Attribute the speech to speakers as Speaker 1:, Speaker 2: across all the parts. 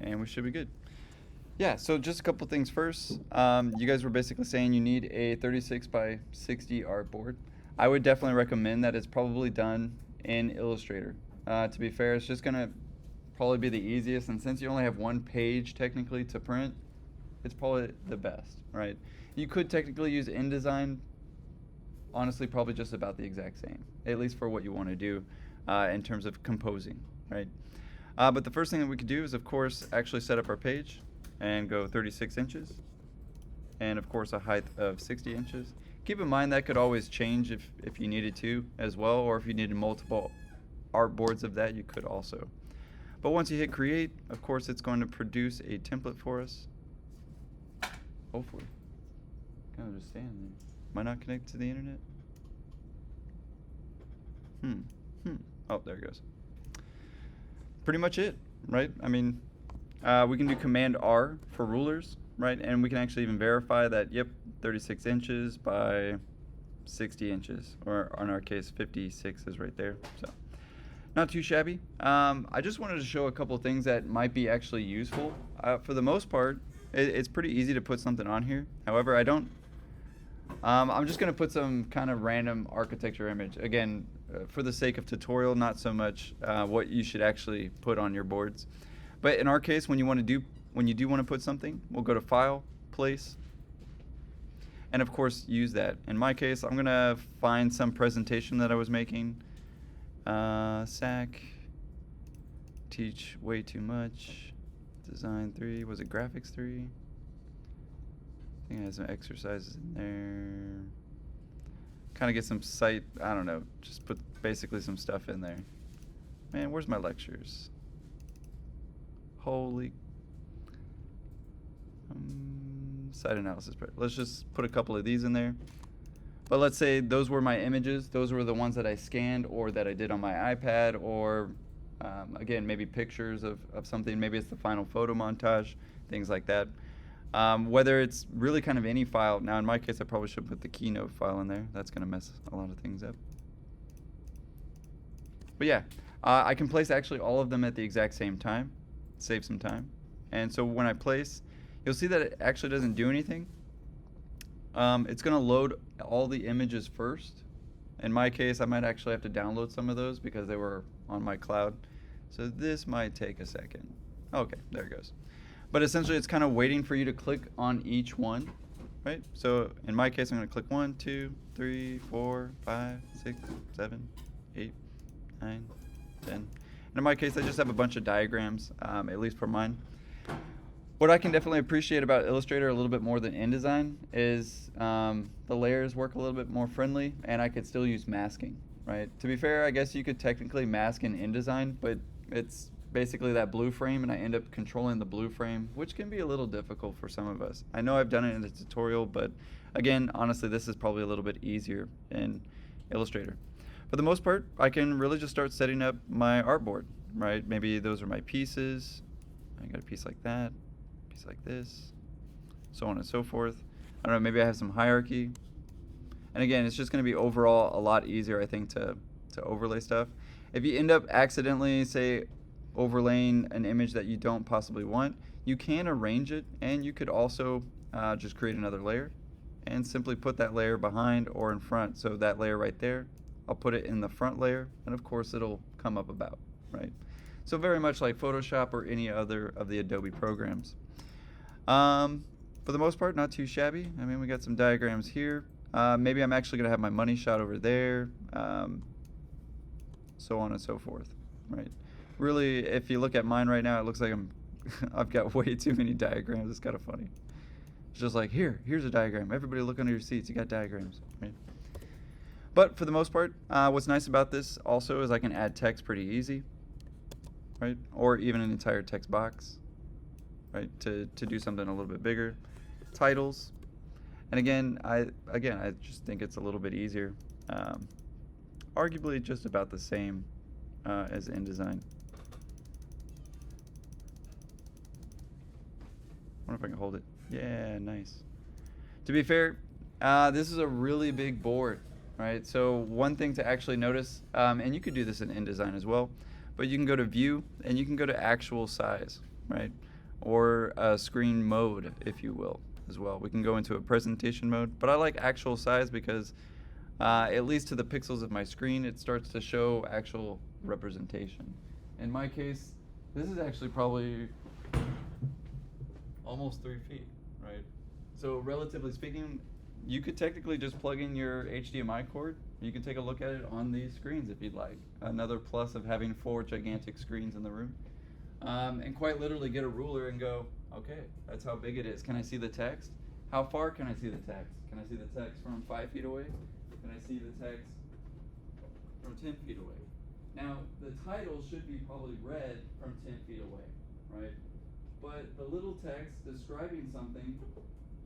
Speaker 1: and we should be good. Yeah, so just a couple things first. You guys were basically saying you need a 36 by 60 artboard. I would definitely recommend that it's probably done in Illustrator. To be fair, it's just gonna probably be the easiest, and since you only have one page technically to print, it's probably the best, right? You could technically use InDesign, honestly, probably just about the exact same, at least for what you want to do in terms of composing, right? But the first thing that we could do is, of course, actually set up our page and go 36 inches, and of course a height of 60 inches. Keep in mind that could always change if you needed to as well, or if you needed multiple artboards of that, you could also. But once you hit create, of course, it's going to produce a template for us. Hopefully. Kind of just standing there. Am I not connected to the internet? Oh, there it goes. Pretty much it, right? I mean, we can do Command R for rulers, right? And we can actually even verify that, yep, 36 inches by 60 inches, or in our case, 56 is right there. So, not too shabby. I just wanted to show a couple things that might be actually useful. For the most part, it's pretty easy to put something on here. However, I'm just going to put some kind of random architecture image. Again, for the sake of tutorial, not so much what you should actually put on your boards. But in our case, when you do want to put something, we'll go to File, Place, and of course use that. In my case, I'm going to find some presentation that I was making. SAC, teach way too much, design 3, was it graphics 3? I think I had some exercises in there. Kind of get some site, I don't know, just put basically some stuff in there. Man, where's my lectures? Holy. Site analysis. Let's just put a couple of these in there. But let's say those were my images. Those were the ones that I scanned or that I did on my iPad, or again, maybe pictures of something. Maybe it's the final photo montage, things like that. Whether it's really kind of any file. Now in my case, I probably should put the Keynote file in there. That's going to mess a lot of things up. But yeah, I can place actually all of them at the exact same time, save some time. And so when I place, you'll see that it actually doesn't do anything. It's going to load all the images first. In my case, I might actually have to download some of those because they were on my cloud. So this might take a second. Okay, there it goes. But essentially, it's kind of waiting for you to click on each one, right? So in my case, I'm going to click 1, 2, 3, 4, 5, 6, 7, 8, 9, 10. And in my case, I just have a bunch of diagrams, at least for mine. What I can definitely appreciate about Illustrator a little bit more than InDesign is the layers work a little bit more friendly, and I could still use masking, right? To be fair, I guess you could technically mask in InDesign, but it's basically that blue frame, and I end up controlling the blue frame, which can be a little difficult for some of us. I know I've done it in the tutorial, but again, honestly, this is probably a little bit easier in Illustrator. For the most part, I can really just start setting up my artboard, right? Maybe those are my pieces. I got a piece like that, piece like this, so on and so forth. I don't know, maybe I have some hierarchy. And again, it's just going to be overall a lot easier, I think, to overlay stuff. If you end up accidentally, say, overlaying an image that you don't possibly want, you can arrange it, and you could also just create another layer and simply put that layer behind or in front. So that layer right there, I'll put it in the front layer, and of course it'll come up about, right? So very much like Photoshop or any other of the Adobe programs. For the most part, not too shabby. I mean, we got some diagrams here. Maybe I'm actually gonna have my money shot over there, so on and so forth, right? Really, if you look at mine right now, it looks like I've got way too many diagrams. It's kind of funny. It's just like, here's a diagram. Everybody look under your seats. You got diagrams, right? But for the most part, what's nice about this also is I can add text pretty easy, right? Or even an entire text box, right? To do something a little bit bigger. Titles. And again, I just think it's a little bit easier. Arguably just about the same as InDesign. I wonder if I can hold it. Yeah, nice. To be fair, this is a really big board, right? So one thing to actually notice, and you could do this in InDesign as well, but you can go to View, and you can go to Actual Size, right? or a screen mode, if you will, as well. We can go into a presentation mode, but I like actual size because at least to the pixels of my screen, it starts to show actual representation. In my case, this is actually probably almost 3 feet, right? So relatively speaking, you could technically just plug in your HDMI cord. You can take a look at it on these screens if you'd like. Another plus of having 4 gigantic screens in the room. And quite literally get a ruler and go, okay, that's how big it is. Can I see the text? How far can I see the text? Can I see the text from 5 feet away? Can I see the text from 10 feet away? Now, the title should be probably read from 10 feet away, right? But the little text describing something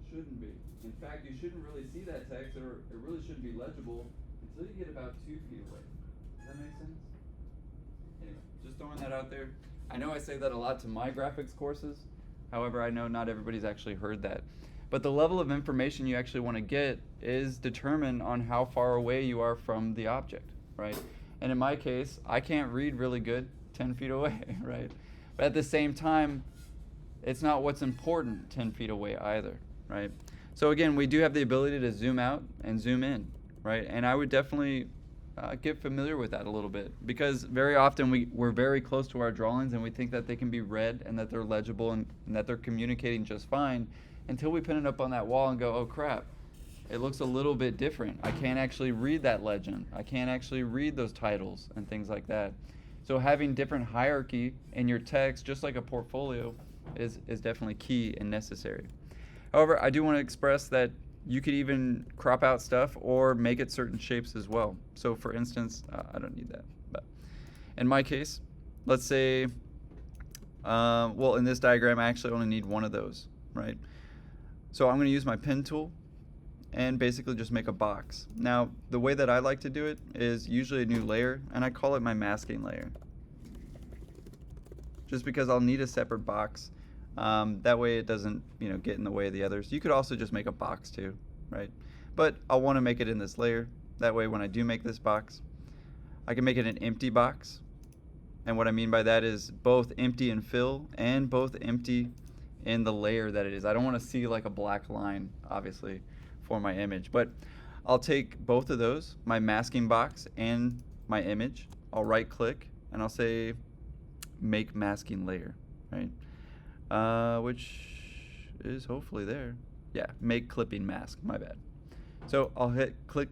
Speaker 1: shouldn't be. In fact, you shouldn't really see that text, or it really shouldn't be legible until you get about 2 feet away. Does that make sense? Anyway, just throwing that out there. I know I say that a lot to my graphics courses. However, I know not everybody's actually heard that. But the level of information you actually want to get is determined on how far away you are from the object, right? And in my case, I can't read really good 10 feet away, right? But at the same time, it's not what's important 10 feet away either, right? So again, we do have the ability to zoom out and zoom in, right? And I would definitely get familiar with that a little bit, because very often we're very close to our drawings and we think that they can be read and that they're legible and that they're communicating just fine, until we pin it up on that wall and go, oh crap, it looks a little bit different. I can't actually read that legend. I can't actually read those titles and things like that. So having different hierarchy in your text, just like a portfolio, is definitely key and necessary. However, I do want to express that you could even crop out stuff or make it certain shapes as well. So for instance, I don't need that, but in my case, let's say, well, in this diagram, I actually only need one of those, right? So I'm going to use my pen tool and basically just make a box. Now, the way that I like to do it is usually a new layer, and I call it my masking layer. Just because I'll need a separate box. That way it doesn't, get in the way of the others. You could also just make a box too, right? But I'll want to make it in this layer. That way when I do make this box, I can make it an empty box. And what I mean by that is both empty in fill and both empty in the layer that it is. I don't want to see like a black line, obviously, for my image. But I'll take both of those, my masking box and my image. I'll right click and I'll say make masking layer, right? Which is hopefully there. Yeah, make clipping mask, my bad. So I'll hit click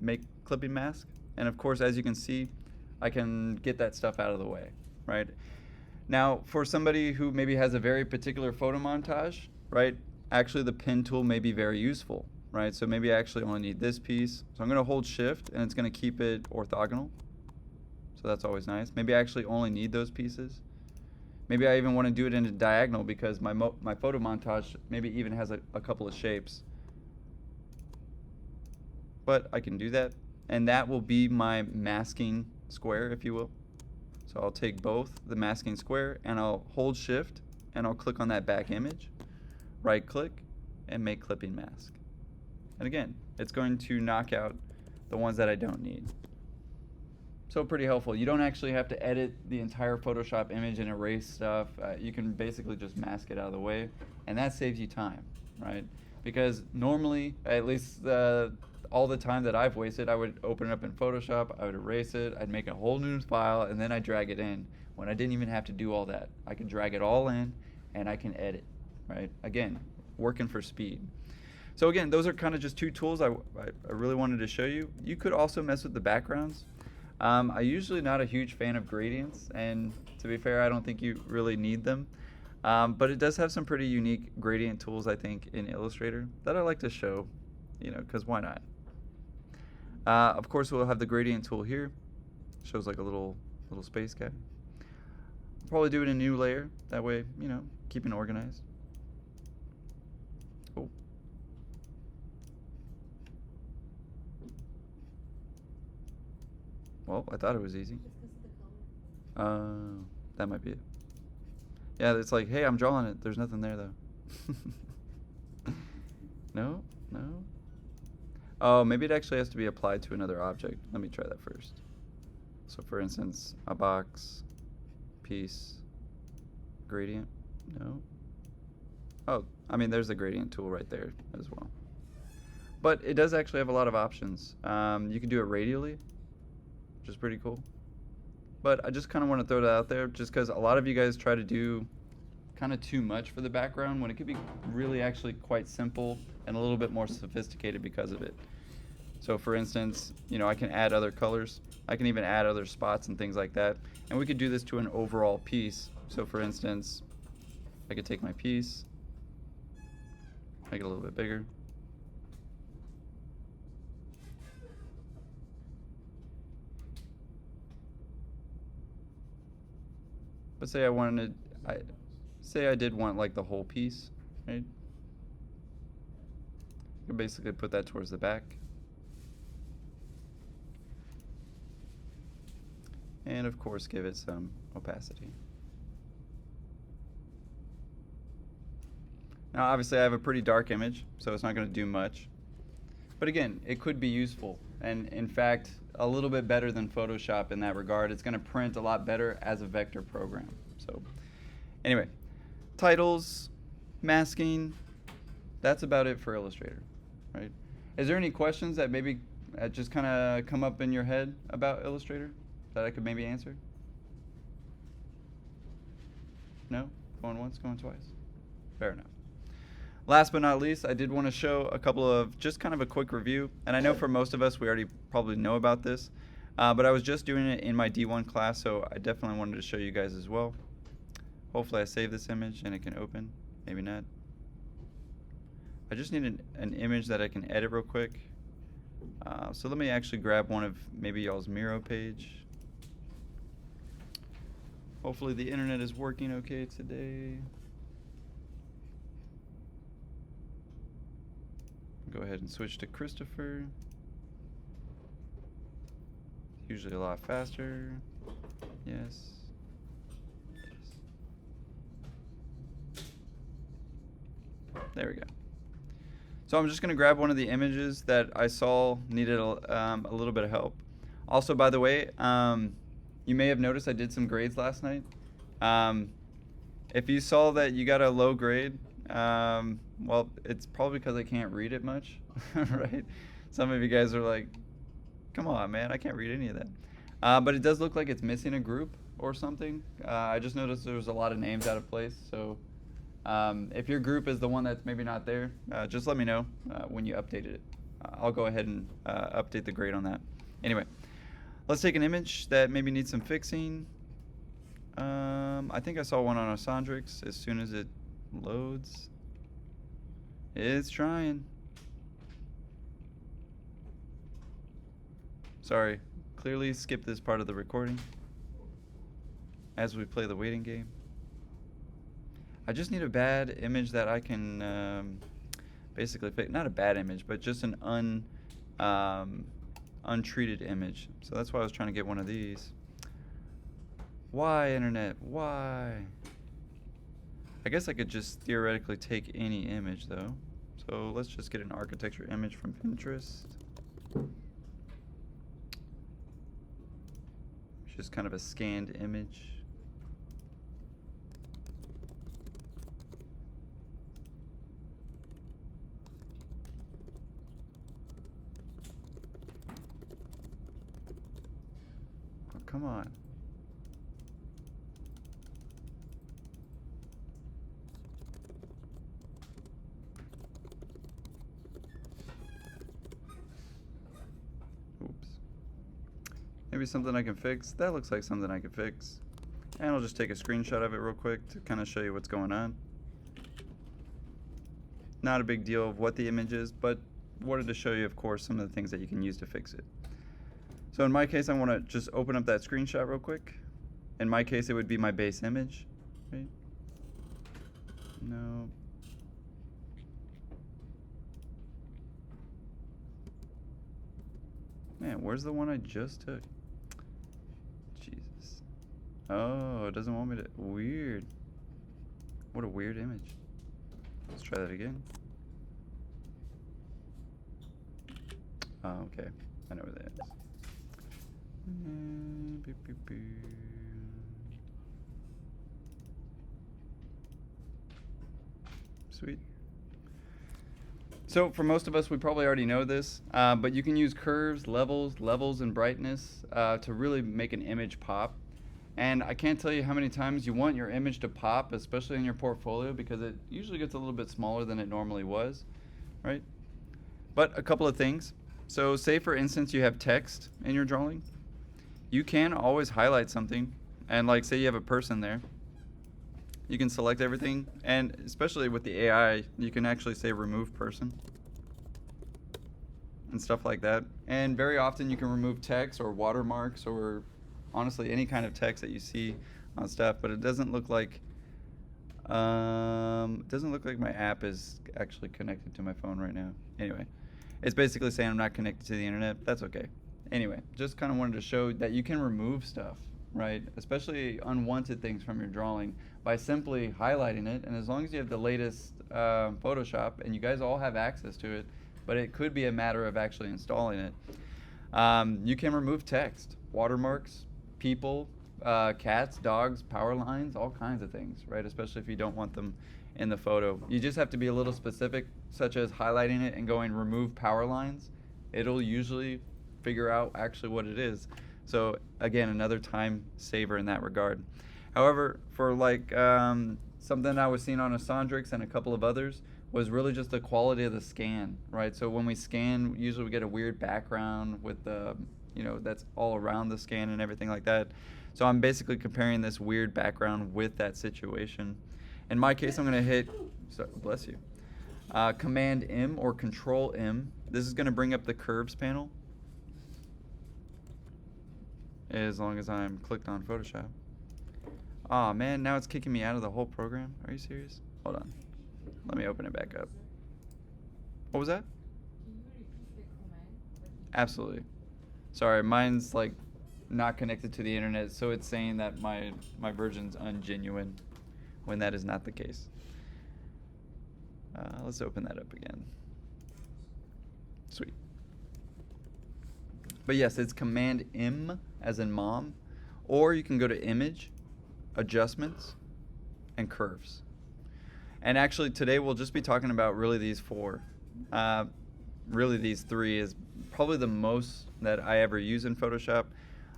Speaker 1: make clipping mask, and of course, as you can see, I can get that stuff out of the way, right? Now, for somebody who maybe has a very particular photo montage, right, actually the pen tool may be very useful, right? So maybe I actually only need this piece. So I'm going to hold shift and it's going to keep it orthogonal. So that's always nice. Maybe I actually only need those pieces. Maybe I even want to do it in a diagonal because my photo montage maybe even has a couple of shapes. But I can do that. And that will be my masking square, if you will. So I'll take both the masking square and I'll hold shift and I'll click on that back image, right click, and make clipping mask. And again, it's going to knock out the ones that I don't need. So pretty helpful. You don't actually have to edit the entire Photoshop image and erase stuff. You can basically just mask it out of the way, and that saves you time, right? Because normally, at least all the time that I've wasted, I would open it up in Photoshop, I would erase it, I'd make a whole new file, and then I'd drag it in, when I didn't even have to do all that. I can drag it all in, and I can edit, right? Again, working for speed. So again, those are kind of just two tools I really wanted to show you. You could also mess with the backgrounds. I'm usually not a huge fan of gradients, and to be fair, I don't think you really need them. But it does have some pretty unique gradient tools, I think, in Illustrator that I like to show, because why not? Of course, we'll have the gradient tool here. Shows like a little space guy. Probably do it in a new layer. That way, keeping organized. Oh. Well, I thought it was easy. That might be it. Yeah, it's like, hey, I'm drawing it. There's nothing there, though. No? Oh, maybe it actually has to be applied to another object. Let me try that first. So for instance, a box, piece, gradient. No. Oh, I mean, there's the gradient tool right there as well. But it does actually have a lot of options. You can do it radially, which is pretty cool. But I just kind of want to throw that out there just because a lot of you guys try to do kind of too much for the background when it could be really actually quite simple and a little bit more sophisticated because of it. So for instance, you know, I can add other colors. I can even add other spots and things like that. And we could do this to an overall piece. So for instance, I could take my piece, make it a little bit bigger. But say I did want like the whole piece, right? I could basically put that towards the back. And of course give it some opacity. Now obviously I have a pretty dark image, so it's not going to do much. But again, it could be useful, and in fact a little bit better than Photoshop in that regard. It's going to print a lot better as a vector program. So anyway, titles, masking, that's about it for Illustrator, right? Is there any questions that maybe just kind of come up in your head about Illustrator that I could maybe answer? No? Going once, going twice? Fair enough. Last but not least, I did want to show a couple of, just kind of a quick review. And I know for most of us, we already probably know about this. But I was just doing it in my D1 class, so I definitely wanted to show you guys as well. Hopefully I save this image and it can open. Maybe not. I just need an image that I can edit real quick. So let me actually grab one of maybe y'all's Miro page. Hopefully the internet is working okay today. Go ahead and switch to Christopher. Usually a lot faster. Yes. There we go. So I'm just going to grab one of the images that I saw needed a little bit of help. Also, by the way, you may have noticed I did some grades last night. If you saw that you got a low grade, well, it's probably because I can't read it much, right? Some of you guys are like, come on, man, I can't read any of that. But it does look like it's missing a group or something. I just noticed there was a lot of names out of place, so if your group is the one that's maybe not there, just let me know when you updated it. I'll go ahead and update the grade on that. Anyway, let's take an image that maybe needs some fixing. I think I saw one on Osandrix. As soon as it loads, it's trying. Sorry, clearly skip this part of the recording as we play the waiting game. I just need a bad image that I can basically fix. Not a bad image, but just an untreated image. So that's why I was trying to get one of these. Why, internet? Why? I guess I could just theoretically take any image, though. So let's just get an architecture image from Pinterest. It's just kind of a scanned image. Oh, come on. Maybe something I can fix. That looks like something I can fix. And I'll just take a screenshot of it real quick to kind of show you what's going on. Not a big deal of what the image is, but wanted to show you, of course, some of the things that you can use to fix it. So in my case, I want to just open up that screenshot real quick. In my case, it would be my base image. Right? No. Man, where's the one I just took? Jesus. Oh, it doesn't want me to. Weird. What a weird image. Let's try that again. Oh, okay. I know where that is. Sweet. So for most of us, we probably already know this, but you can use curves, levels, and brightness to really make an image pop. And I can't tell you how many times you want your image to pop, especially in your portfolio, because it usually gets a little bit smaller than it normally was, right? But a couple of things. So say for instance you have text in your drawing. You can always highlight something, and like say you have a person there. You can select everything, and especially with the AI, you can actually say remove person and stuff like that. And very often you can remove text or watermarks or honestly any kind of text that you see on stuff, but it doesn't look like my app is actually connected to my phone right now. Anyway, it's basically saying I'm not connected to the internet. That's okay. Anyway, just kind of wanted to show that you can remove stuff, right? Especially unwanted things from your drawing by simply highlighting it. And as long as you have the latest Photoshop, and you guys all have access to it, but it could be a matter of actually installing it. You can remove text, watermarks, people, cats, dogs, power lines, all kinds of things, right? Especially if you don't want them in the photo. You just have to be a little specific, such as highlighting it and going remove power lines. It'll usually figure out actually what it is. So again, another time saver in that regard. However, for like something I was seeing on a Sondrix and a couple of others was really just the quality of the scan, right? So when we scan, usually we get a weird background with the, that's all around the scan and everything like that. So I'm basically comparing this weird background with that situation. In my case, I'm gonna hit, bless you, Command M or Control M. This is gonna bring up the curves panel, as long as I'm clicked on Photoshop. Aw, man, now it's kicking me out of the whole program. Are you serious? Hold on. Let me open it back up. What was that? Absolutely. Sorry, mine's like not connected to the internet, so it's saying that my version's ungenuine when that is not the case. Let's open that up again. Sweet. But yes, it's Command M as in mom, or you can go to Image, Adjustments, and Curves. And actually today we'll just be talking about really these four. Really these three is probably the most that I ever use in Photoshop.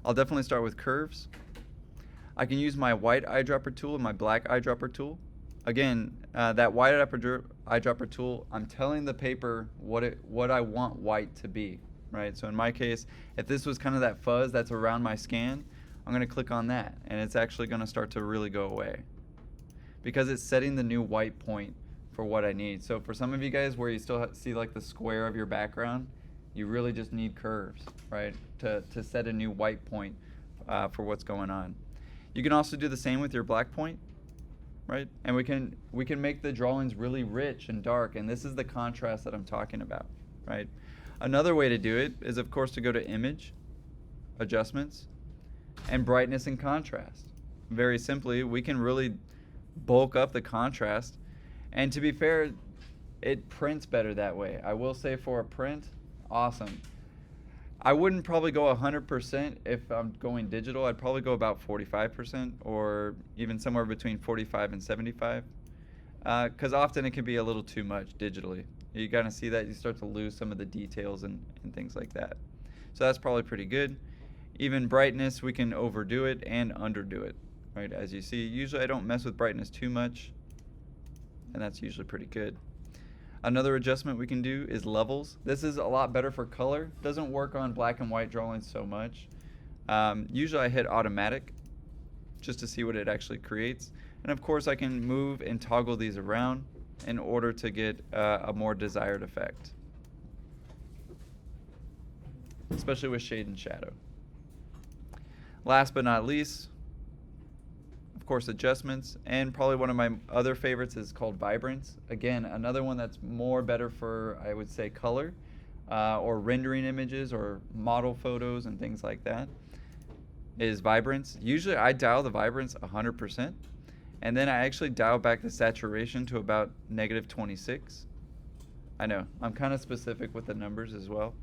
Speaker 1: I'll definitely start with curves. I can use my white eyedropper tool and my black eyedropper tool. Again, that white eyedropper tool, I'm telling the paper what I want white to be, right? So in my case, if this was kind of that fuzz that's around my scan, I'm gonna click on that, and it's actually gonna start to really go away, because it's setting the new white point for what I need. So for some of you guys where you still see like the square of your background, you really just need curves, right, to set a new white point for what's going on. You can also do the same with your black point, right? And we can make the drawings really rich and dark, and this is the contrast that I'm talking about, right? Another way to do it is, of course, to go to Image, Adjustments, and Brightness and Contrast. Very simply, we can really bulk up the contrast, and to be fair, it prints better that way. I will say for a print, awesome. I wouldn't probably go 100% if I'm going digital. I'd probably go about 45%, or even somewhere between 45 and 75, because often it can be a little too much digitally. You kind of see that you start to lose some of the details and things like that. So that's probably pretty good. Even brightness, we can overdo it and underdo it, right? As you see, usually I don't mess with brightness too much, and that's usually pretty good. Another adjustment we can do is levels. This is a lot better for color. Doesn't work on black and white drawings so much. Usually I hit automatic just to see what it actually creates. And of course I can move and toggle these around in order to get a more desired effect, especially with shade and shadow. Last but not least, of course, adjustments, and probably one of my other favorites is called vibrance. Again, another one that's more better for, I would say, color or rendering images or model photos and things like that, is vibrance. Usually I dial the vibrance 100%, and then I actually dial back the saturation to about -26. I know, I'm kind of specific with the numbers as well.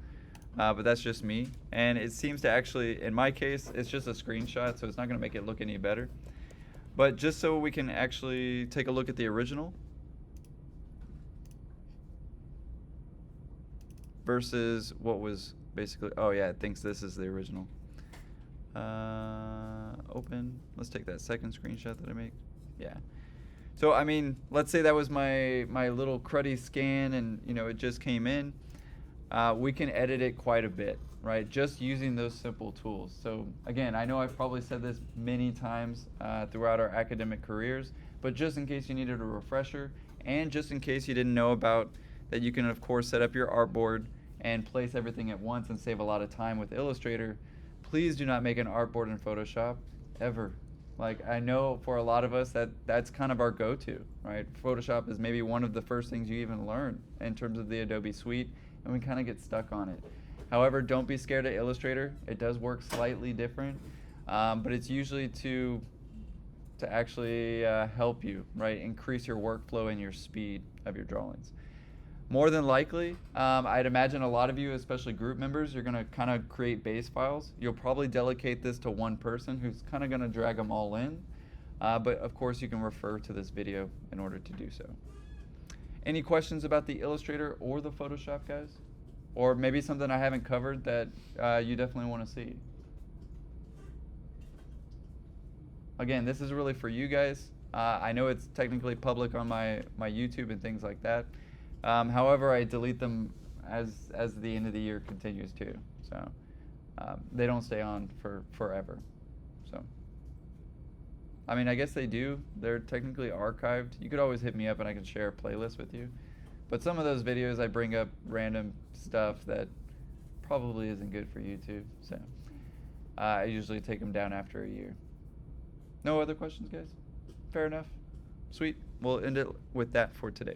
Speaker 1: But that's just me, and it seems to actually, in my case, it's just a screenshot, so it's not going to make it look any better. But just so we can actually take a look at the original, versus what was basically, oh yeah, it thinks this is the original. Open. Let's take that second screenshot that I made. Yeah. So I mean, let's say that was my little cruddy scan, and it just came in. We can edit it quite a bit, right? Just using those simple tools. So again, I know I've probably said this many times throughout our academic careers, but just in case you needed a refresher, and just in case you didn't know about that, you can of course set up your artboard and place everything at once and save a lot of time with Illustrator. Please do not make an artboard in Photoshop ever. Like, I know for a lot of us that's kind of our go-to, right? Photoshop is maybe one of the first things you even learn in terms of the Adobe suite, and we kind of get stuck on it. However, don't be scared of Illustrator. It does work slightly different, but it's usually to actually help you, right? Increase your workflow and your speed of your drawings. More than likely, I'd imagine a lot of you, especially group members, you're going to kind of create base files. You'll probably delegate this to one person who's kind of going to drag them all in. But of course, you can refer to this video in order to do so. Any questions about the Illustrator or the Photoshop, guys? Or maybe something I haven't covered that you definitely want to see? Again, this is really for you guys. I know it's technically public on my YouTube and things like that. However, I delete them as the end of the year continues too. So they don't stay on for forever. So I mean, I guess they do. They're technically archived. You could always hit me up and I can share a playlist with you. But some of those videos I bring up random stuff that probably isn't good for YouTube. So I usually take them down after a year. No other questions, guys? Fair enough. Sweet. We'll end it with that for today.